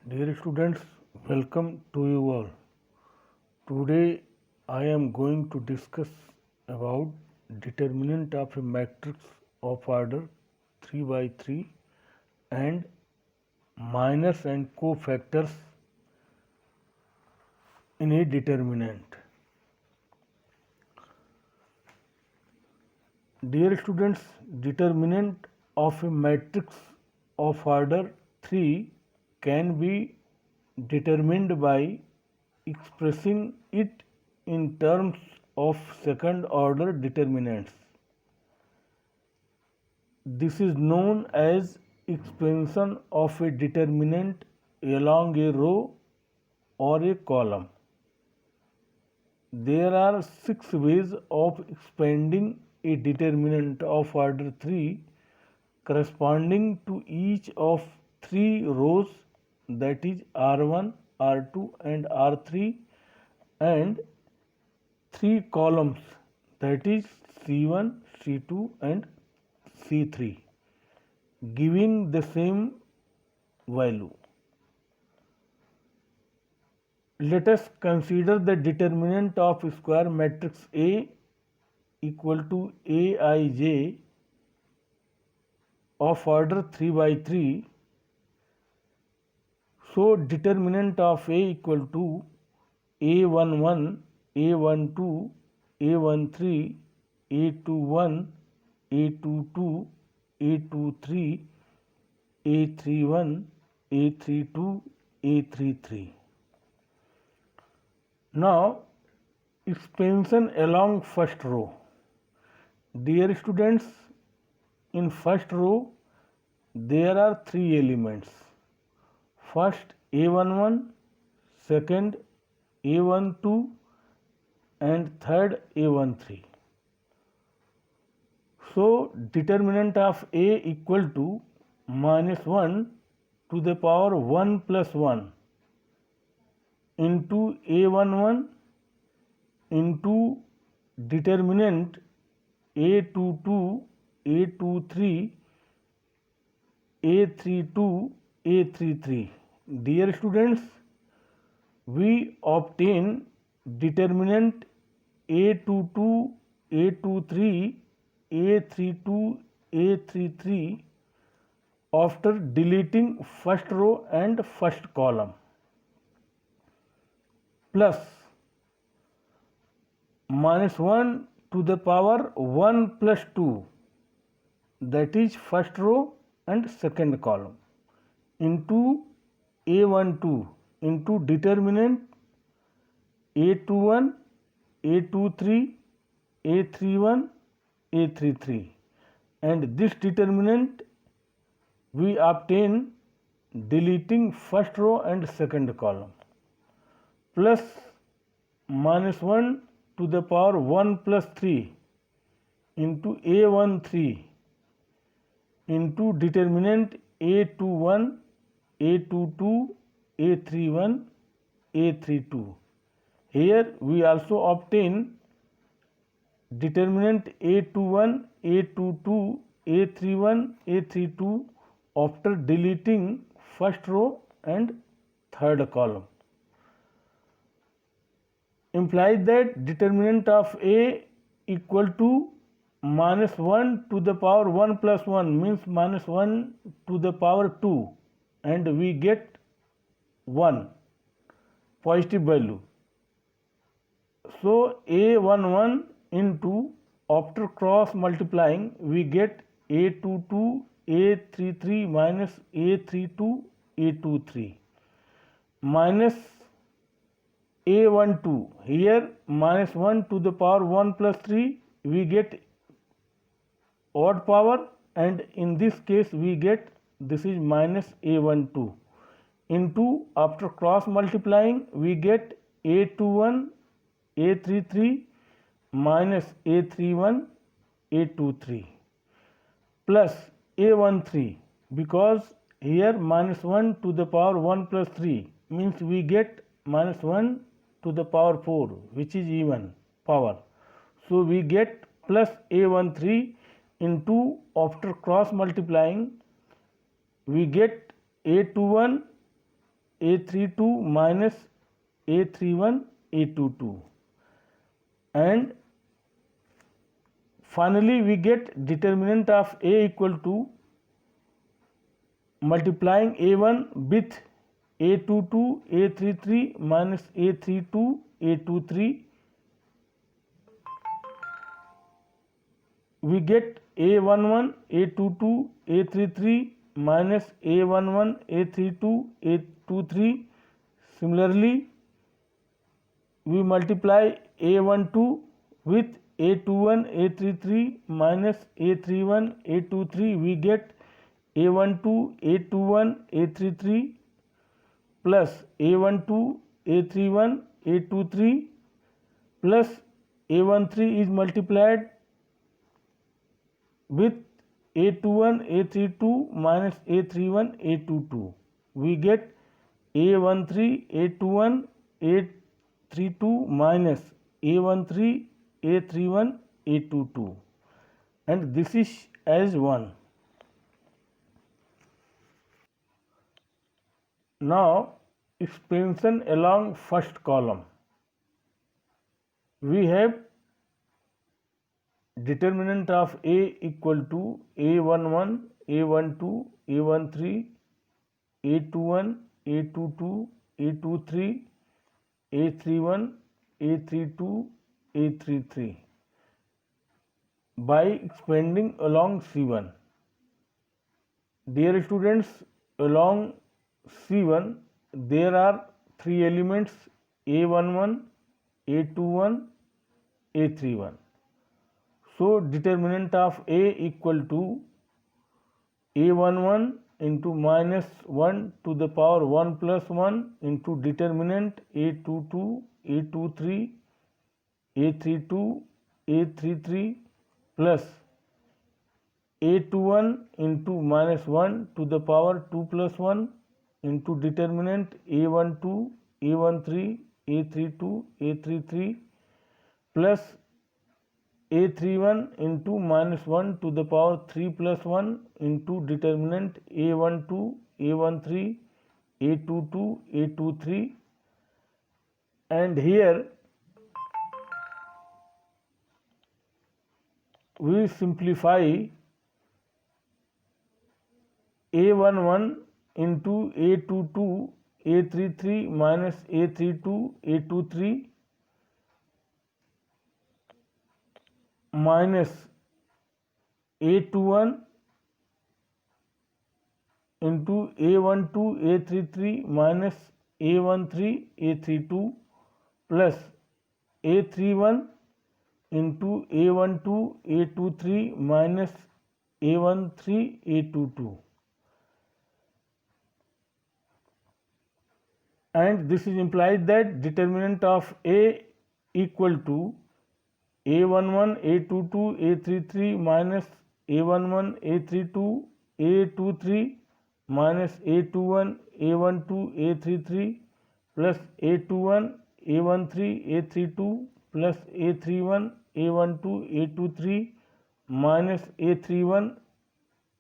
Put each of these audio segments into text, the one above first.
Dear students, welcome to you all. Today I am going to discuss about determinant of a matrix of order 3 by 3 and minors and cofactors in a determinant. Dear students, determinant of a matrix of order 3 can be determined by expressing it in terms of second order determinants. This is known as expansion of a determinant along a row or a column. There are 6 ways of expanding a determinant of order 3 corresponding to each of 3 rows, that is R1, R2 and R3, and 3 columns, that is C1, C2 and C3, giving the same value. Let us consider the determinant of square matrix A equal to Aij of order 3 by 3. So determinant of A equal to A11, A12, A13, A21, A22, A23, A31, A32, A33. Now expansion along first row. Dear students, in first row there are 3 elements. First A11, second A12 and third A13. So determinant of A equal to minus 1 to the power 1 plus 1 into A11 into determinant A22, A23, A32, A33. Dear students, we obtain determinant A22, A23, A32, A33 after deleting first row and first column, plus minus 1 to the power 1 plus 2, that is first row and second column, into A12 into determinant A21, A23, A31, A33, and this determinant we obtain deleting first row and second column, plus minus 1 to the power 1 plus 3 into A13 into determinant A21, A22, A31, A32. Here we also obtain determinant A21, A22, A31, A32 after deleting first row and third column. Implies that determinant of A equal to minus 1 to the power 1 plus 1 means minus 1 to the power 2, and we get 1 positive value. So A11 into, after cross multiplying, we get A22, A33 minus A32, A23 minus A12. Here minus 1 to the power 1 plus 3, we get odd power, and in this case we get, this is minus A12 into, after cross multiplying, we get A21, A33 minus A31, A23 plus A13, because here minus 1 to the power 1 plus 3 means we get minus 1 to the power 4, which is even power. So we get plus A13 into, after cross multiplying, we get A21 A32 minus A31 A22, and finally we get determinant of A equal to multiplying A1 with A22 A33 minus A32 A23, we get A11 A22 A33 minus A11 A32 A23. Similarly, we multiply A12 with A21 A33 minus A31 A23, we get A12 A21 A33 plus A12 A31 A23 plus A13 is multiplied with A21 A32 minus A31 A22, we get A13 A21 A32 minus A13 A31 A22, and this is as 1. Now expansion along first column. We have determinant of A equal to A11 A12 A13 A21 A22 A23 A31 A32 A33 by expanding along C1. Dear students, along C1 there are 3 elements A11 A21 A31. So determinant of A equal to A11 into minus 1 to the power 1 plus 1 into determinant A22 A23 A32 A33 plus A21 into minus 1 to the power 2 plus 1 into determinant A12 A13 A32 A33 plus A31 into minus 1 to the power 3 plus 1 into determinant A12 A13 A22 A23, and here we simplify A11 into A22 A33 minus A32 A23 minus A21 into A12 A33 minus A13 A32 plus A31 into A12 A23 minus A13 A22, and this is implies that determinant of A equal to A11 A22 A33 minus A11 A32 A23 minus A21 A12 A33 plus A21 A13 A32 plus A31 A12 A23 minus A31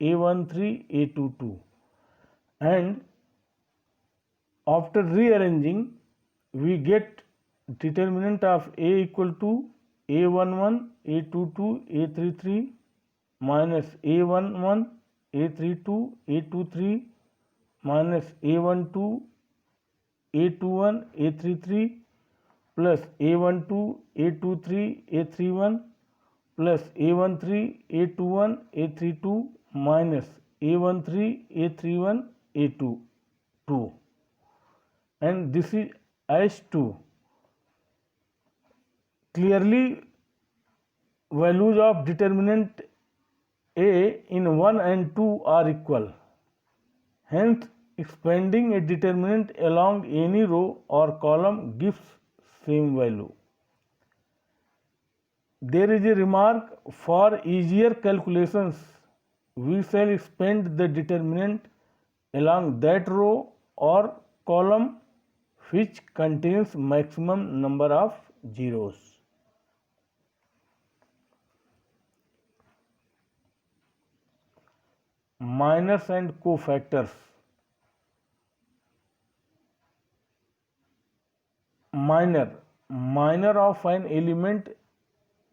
A13 A22, and after rearranging we get determinant of A equal to A11 A22 A33 minus A11 A32 A23 minus A12 A21 A33 plus A12 A23 A31 plus A13 A21 A32 minus A13 A31 A22, and this is as 2. Clearly values of determinant A in 1 and 2 are equal. Hence, expanding a determinant along any row or column gives same value. There is a remark: for easier calculations, we shall expand the determinant along that row or column which contains maximum number of zeros. Minors and cofactors. minor of an element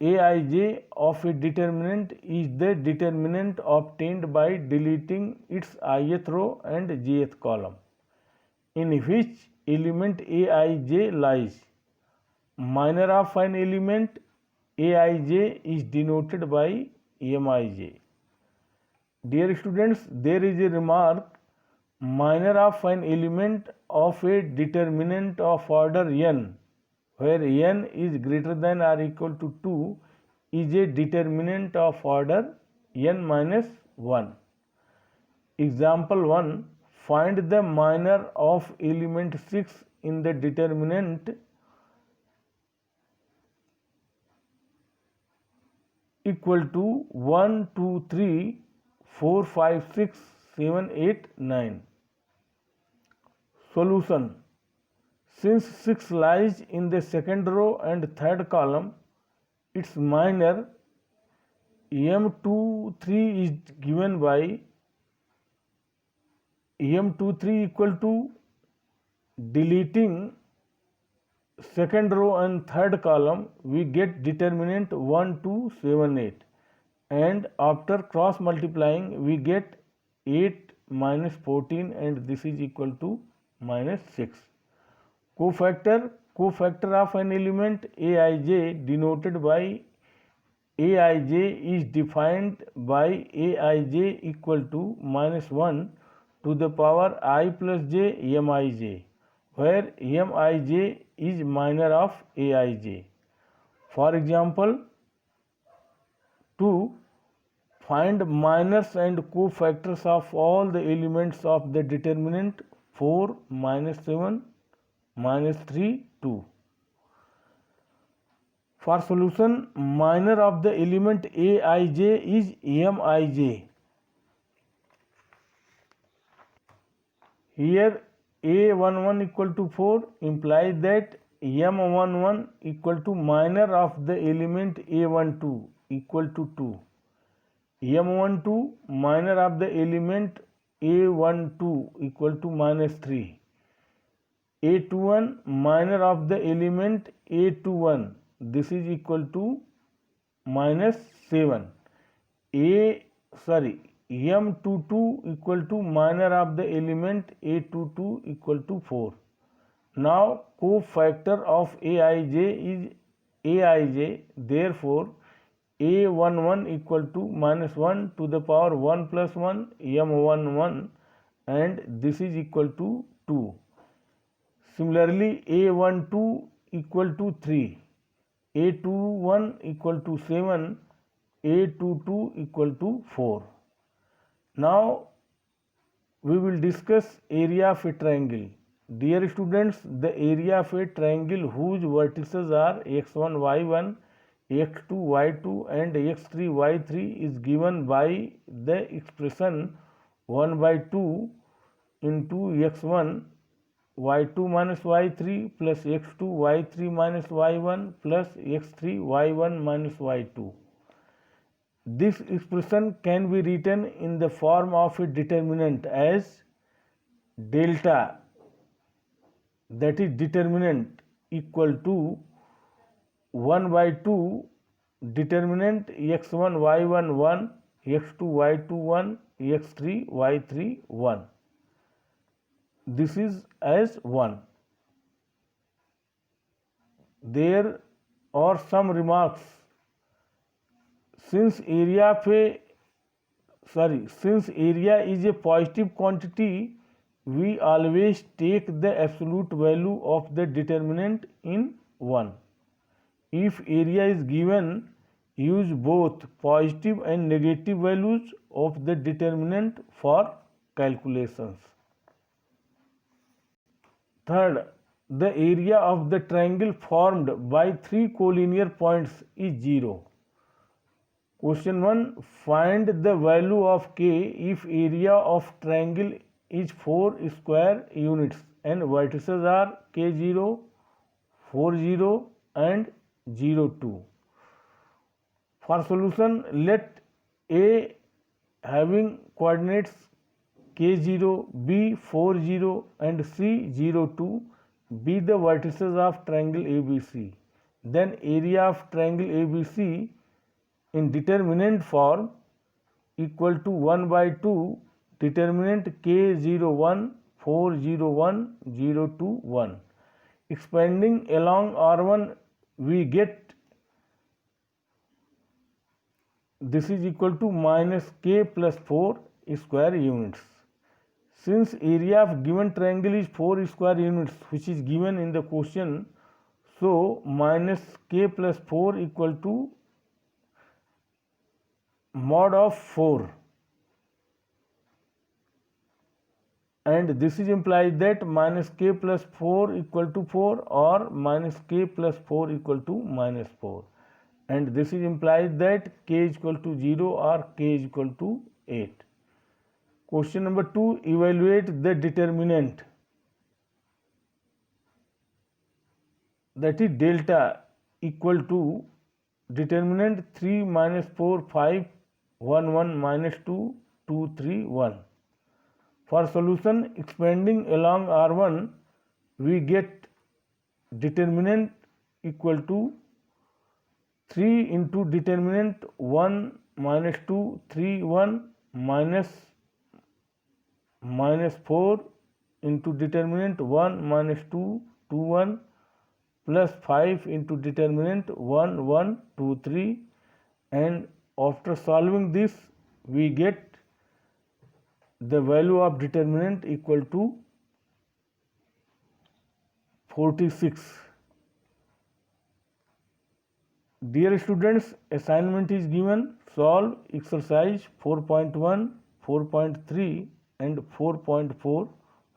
aij of a determinant is the determinant obtained by deleting its ith row and jth column. In which element aij lies? Minor of an element aij is denoted by mij. Dear students, there is a remark: minor of an element of a determinant of order n, where n is greater than or equal to 2, is a determinant of order n minus 1. Example 1. Find the minor of element 6 in the determinant equal to 1, 2, 3, 4, 5, 6, 7, 8, 9. Solution. Since 6 lies in the second row and third column, its minor M23 is given by M23 equal to deleting second row and third column, we get determinant 1, 2, 7, 8, and after cross multiplying we get 8 minus 14, and this is equal to minus 6. Cofactor of an element aij denoted by aij is defined by aij equal to minus 1 to the power I plus j mij, where mij is minor of aij. For example, to find minors and cofactors of all the elements of the determinant 4, minus 7, minus 3, 2. For solution, minor of the element aij is mij. Here a11 equal to 4 implies that m11 equal to minor of the element a12 equal to 2. m12 minor of the element a12 equal to minus 3. a21 minor of the element a21, this is equal to minus 7. m22 equal to minor of the element a22 equal to 4. Now cofactor of aij is aij, therefore a11 equal to minus 1 to the power 1 plus 1 m11, and this is equal to 2. Similarly, a12 equal to 3, a21 equal to 7, a22 equal to 4. Now we will discuss area of a triangle. Dear students, the area of a triangle whose vertices are x1, y1, x2, y2 and x3, y3 is given by the expression 1 by 2 into x1 y2 minus y3 plus x2 y3 minus y1 plus x3 y1 minus y2. This expression can be written in the form of a determinant as delta, that is determinant equal to 1 by 2 determinant x1 y1 1, x2 y2 1, x3 y3 1. This is as 1. There are some remarks. Since area is a positive quantity, we always take the absolute value of the determinant in 1. If area is given, use both positive and negative values of the determinant for calculations. Third, the area of the triangle formed by 3 collinear points is 0. Question 1. Find the value of k if area of triangle is 4 square units and vertices are k0, 40 and 02. For solution, let A having coordinates k0, B 40 and C 02 be the vertices of triangle ABC. Then area of triangle ABC in determinant form equal to 1 by 2 determinant K01 401 0 1. Expanding along R1 we get this is equal to minus K plus 4 square units. Since area of given triangle is 4 square units which is given in the question, so minus K plus 4 equal to mod of 4, and this is implies that minus K plus 4 equal to 4 or minus K plus 4 equal to minus 4, and this is implies that K is equal to 0 or K is equal to 8. Question number 2, evaluate the determinant, that is delta equal to determinant 3 minus 4 5 1 1 minus 2 2 3 1. For solution expanding along R1 we get determinant equal to 3 into determinant 1 minus 2 3 1 minus 4 into determinant 1 minus 2 2 1 plus 5 into determinant 1 1 2 3, and after solving this we get the value of determinant equal to 46. Dear students, assignment is given. Solve exercise 4.1, 4.3 and 4.4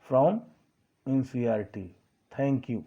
from NCERT. Thank you.